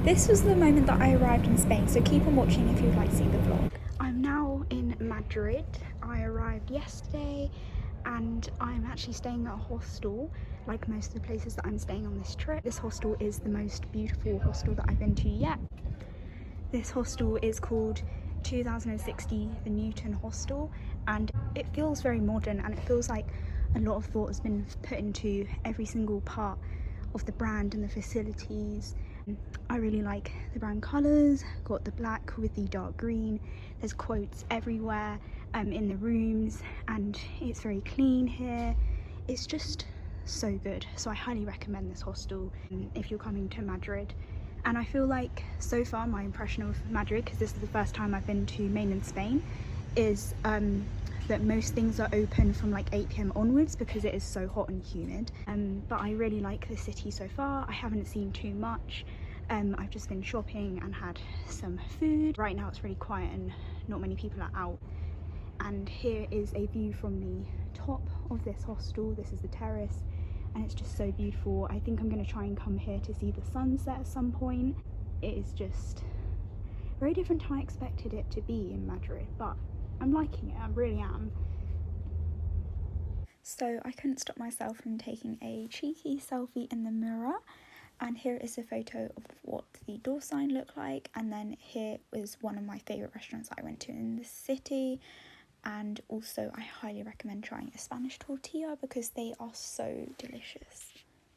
This was the moment that I arrived in Spain, so keep on watching if you'd like to see the vlog. I'm now in Madrid. I arrived yesterday and I'm actually staying at a hostel, like most of the places that I'm staying on this trip. This hostel is the most beautiful hostel that I've been to yet. This hostel is called 2060 The Newton Hostel, and it feels very modern, and it feels like a lot of thought has been put into every single part of the brand and the facilities. I really like the brand colours, got the black with the dark green. There's quotes everywhere in the rooms, and it's very clean here. It's just so good, so I highly recommend this hostel if you're coming to Madrid. And I feel like so far my impression of Madrid, because this is the first time I've been to mainland Spain, is that most things are open from like 8 PM onwards because it is so hot and humid. But I really like the city so far. I haven't seen too much. I've just been shopping and had some food. Right now it's really quiet and not many people are out. And here is a view from the top of this hostel. This is the terrace and it's just so beautiful. I think I'm going to try and come here to see the sunset at some point. It is just very different to how I expected it to be in Madrid, but I'm liking it, I really am. So I couldn't stop myself from taking a cheeky selfie in the mirror, and here is a photo of what the door sign looked like, and then here is one of my favourite restaurants I went to in the city. And also I highly recommend trying a Spanish tortilla because they are so delicious.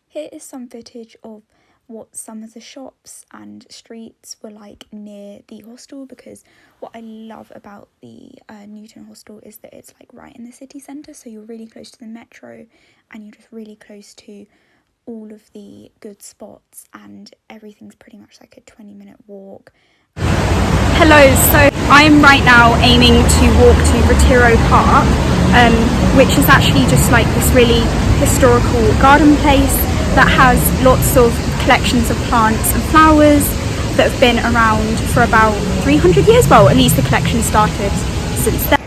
Here is some footage of what some of the shops and streets were like near the hostel, because what I love about the Newton hostel is that it's like right in the city centre, so you're really close to the metro and you're just really close to all of the good spots, and everything's pretty much like a 20-minute walk. Hello, so I'm right now aiming to walk to Retiro Park, which is actually just like this really historical garden place that has lots of collections of plants and flowers that have been around for about 300 years. Well, at least the collection started since then.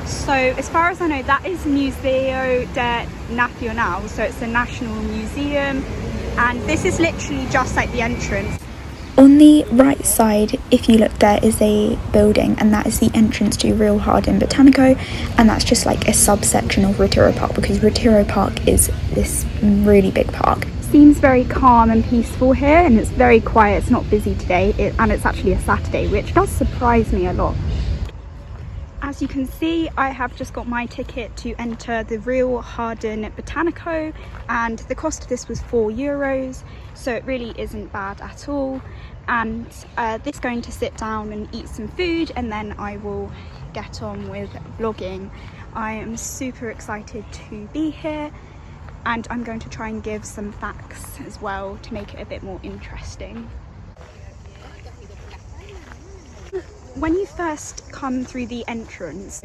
So as far as I know, that is Museo de Nacional, so it's a national museum, and this is literally just like the entrance. On the right side, if you look, there is a building, and that is the entrance to Real Jardín Botánico, and that's just like a subsection of Retiro Park, because Retiro Park is this really big park. Seems very calm and peaceful here, and it's very quiet. It's not busy today, and it's actually a Saturday, which does surprise me a lot. As you can see, I have just got my ticket to enter the Real Jardín Botánico, and the cost of this was €4, so it really isn't bad at all. And this is going to sit down and eat some food, and then I will get on with vlogging. I am super excited to be here, and I'm going to try and give some facts as well to make it a bit more interesting. When you first come through the entrance,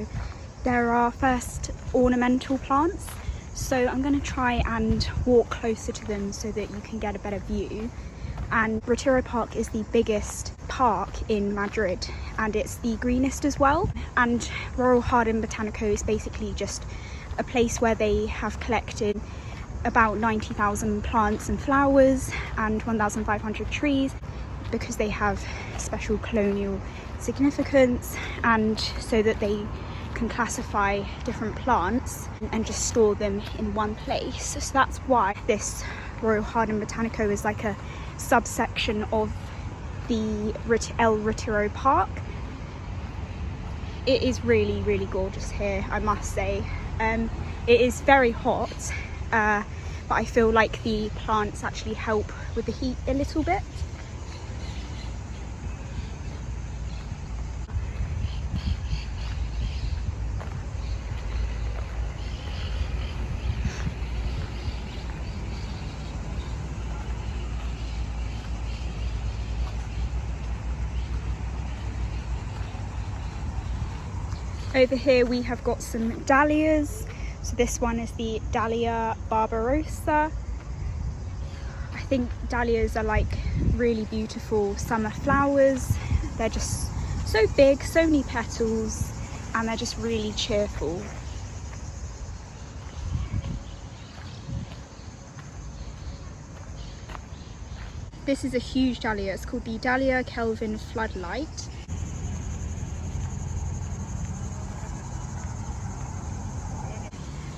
there are first ornamental plants, so I'm going to try and walk closer to them so that you can get a better view. And Retiro Park is the biggest park in Madrid, and it's the greenest as well. And Real Jardín Botánico is basically just a place where they have collected about 90,000 plants and flowers and 1,500 trees, because they have special colonial significance, and so that they can classify different plants and just store them in one place. So that's why this Real Jardín Botánico is like a subsection of the El Retiro Park. It is really, really gorgeous here, I must say. It is very hot, but I feel like the plants actually help with the heat a little bit. Over here we have got some dahlias. So this one is the Dahlia barbarossa. I think dahlias are like really beautiful summer flowers. They're just so big, so many petals, and they're just really cheerful. This is a huge dahlia. It's called the Dahlia Kelvin Floodlight.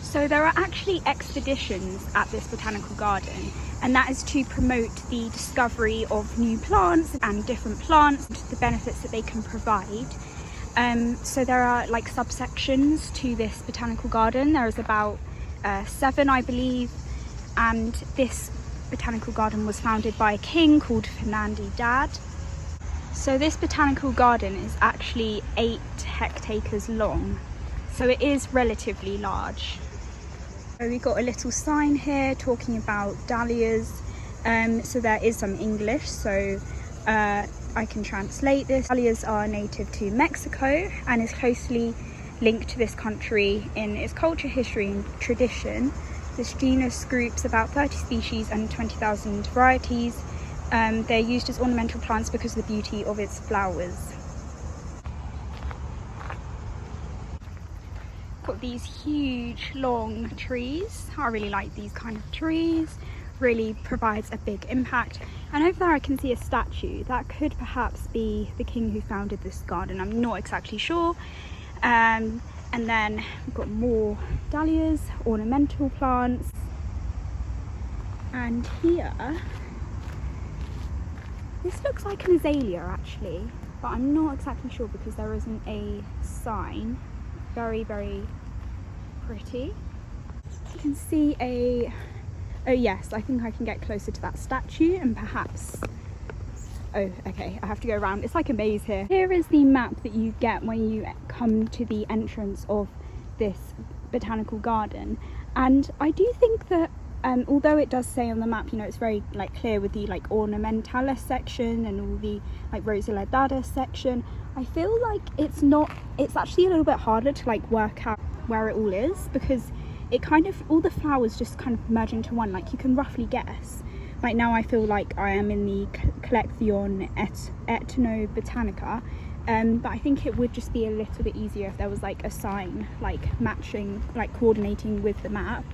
So there are actually expeditions at this botanical garden, and that is to promote the discovery of new plants and different plants, the benefits that they can provide. So there are like subsections to this botanical garden. There is about 7, I believe, and this botanical garden was founded by a king called Fernandi Dad. So this botanical garden is actually 8 hectares long, so it is relatively large. So we've got a little sign here talking about dahlias, so there is some English, so I can translate this. Dahlias are native to Mexico and is closely linked to this country in its culture, history and tradition. This genus groups about 30 species and 20,000 varieties. They're used as ornamental plants because of the beauty of its flowers. Got these huge long trees. I really like these kind of trees. Really provides a big impact. And over there I can see a statue. That could perhaps be the king who founded this garden. I'm not exactly sure. And then we've got more dahlias, ornamental plants. And here, this looks like an azalea actually, but I'm not exactly sure because there isn't a sign. Very, very pretty. You can see a, oh yes, I think I can get closer to that statue and perhaps, oh okay, I have to go around. It's like a maze here. Here is the map that you get when you come to the entrance of this botanical garden, and I do think that although it does say on the map, you know, it's very like clear with the like ornamentalis section and all the like rosa laudata section, I feel like it's actually a little bit harder to like work out where it all is, because it kind of, all the flowers just kind of merge into one, like you can roughly guess. Like now I feel like I am in the Collection Ethnobotanica, but I think it would just be a little bit easier if there was like a sign like matching, like coordinating with the map.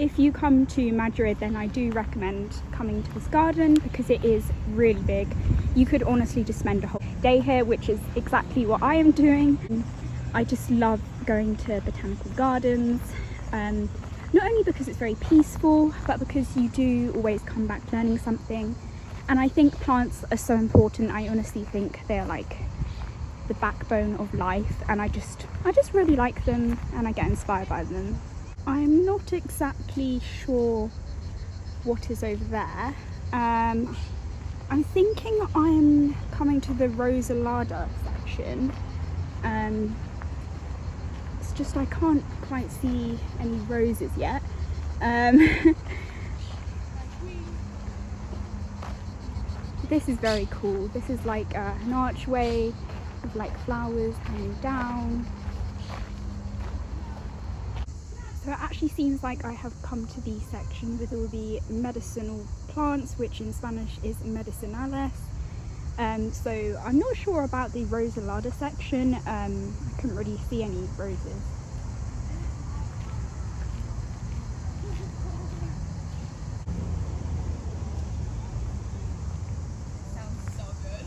If you come to Madrid, then I do recommend coming to this garden because it is really big. You could honestly just spend a whole day here, which is exactly what I am doing. I just love going to botanical gardens, not only because it's very peaceful, but because you do always come back learning something. And I think plants are so important. I honestly think they're like the backbone of life, and I just really like them and I get inspired by them. I'm not exactly sure what is over there. I'm thinking I'm coming to the rosa laudata section. It's just I can't quite see any roses yet. This is very cool. This is like an archway with like flowers hanging down. So it actually seems like I have come to the section with all the medicinal plants, which in Spanish is medicinales. So I'm not sure about the rosa laudata section. I couldn't really see any roses. Sounds so good.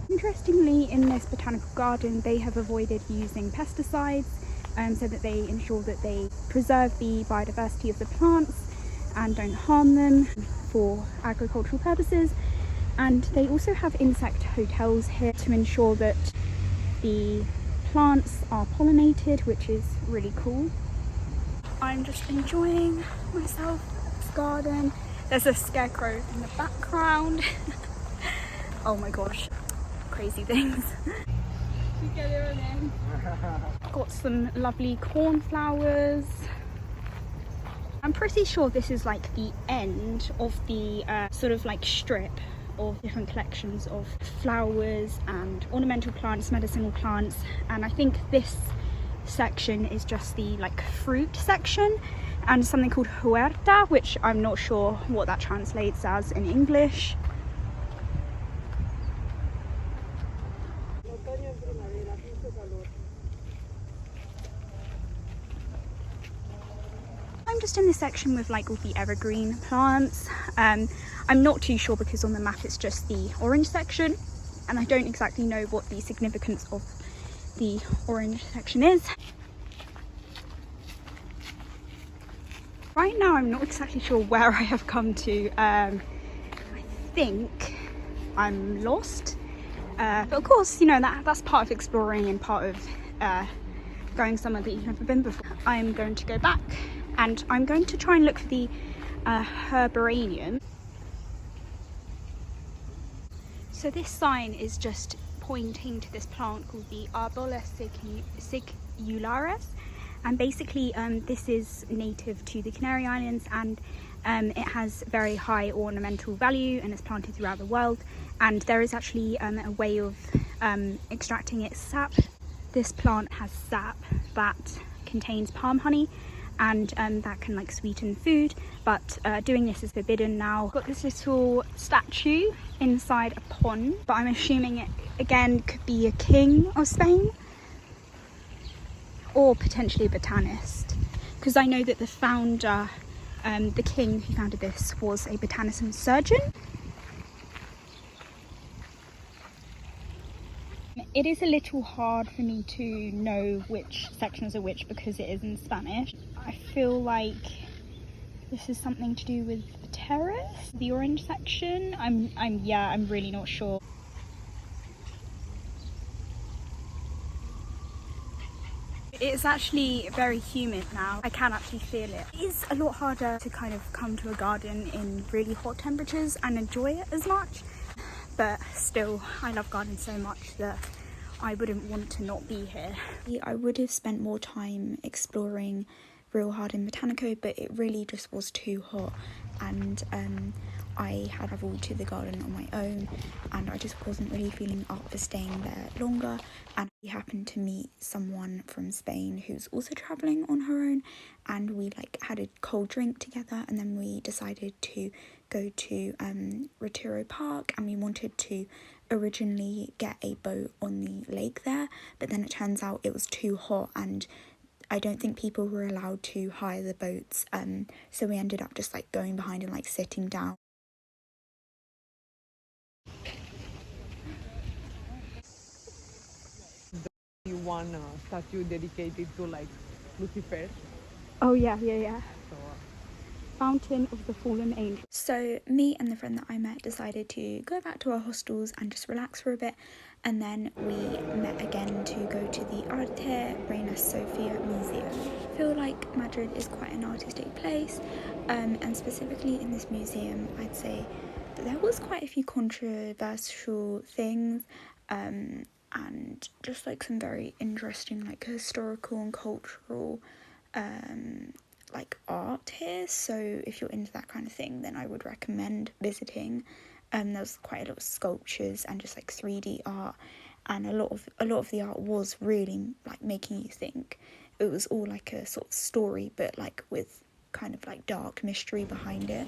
Interestingly, in this botanical garden, they have avoided using pesticides, so that they ensure that they preserve the biodiversity of the plants and don't harm them for agricultural purposes. And they also have insect hotels here to ensure that the plants are pollinated, which is really cool. I'm just enjoying myself in this garden. There's a scarecrow in the background. Oh my gosh, crazy things. Got some lovely cornflowers. I'm pretty sure this is like the end of the sort of like strip of different collections of flowers and ornamental plants, medicinal plants, and I think this section is just the like fruit section, and something called huerta, which I'm not sure what that translates as in English. I'm just in this section with like all the evergreen plants. I'm not too sure because on the map it's just the orange section, and I don't exactly know what the significance of the orange section is. Right now I'm not exactly sure where I have come to. I think I'm lost, but of course, you know, that's part of exploring and part of going somewhere that you've never been before. I'm going to go back and I'm going to try and look for the herbaranium. So this sign is just pointing to this plant called the Arbola sicularis, and basically this is native to the Canary Islands, and it has very high ornamental value and is planted throughout the world, and there is actually a way of extracting its sap. This plant has sap that contains palm honey, and that can like sweeten food, but doing this is forbidden now. Got this little statue inside a pond, but I'm assuming it again could be a king of Spain or potentially a botanist, because I know that the founder, the king who founded this, was a botanist and surgeon. It is a little hard for me to know which sections are which because it is in Spanish. I feel like this is something to do with the terrace, the orange section. I'm really not sure. It's actually very humid now. I can actually feel it. It is a lot harder to kind of come to a garden in really hot temperatures and enjoy it as much, but still, I love gardens so much that I wouldn't want to not be here. I would have spent more time exploring real hard in Botanico, but it really just was too hot, and I had travelled to the garden on my own and I just wasn't really feeling up for staying there longer, and we happened to meet someone from Spain who's also travelling on her own, and we like had a cold drink together, and then we decided to go to Retiro Park, and we wanted to originally get a boat on the lake there, but then it turns out it was too hot and I don't think people were allowed to hire the boats, so we ended up just like going behind and like sitting down. One statue dedicated to like Lucifer. Oh yeah. So, Fountain of the Fallen Angel. So me and the friend that I met decided to go back to our hostels and just relax for a bit, and then we met again to go to the Arte Reina Sofia Museum. I feel like Madrid is quite an artistic place, and specifically in this museum I'd say that there was quite a few controversial things, and just like some very interesting like historical and cultural like art here, so if you're into that kind of thing then I would recommend visiting. There's quite a lot of sculptures and just like 3D art, and a lot of the art was really like making you think. It was all like a sort of story, but like with kind of like dark mystery behind it.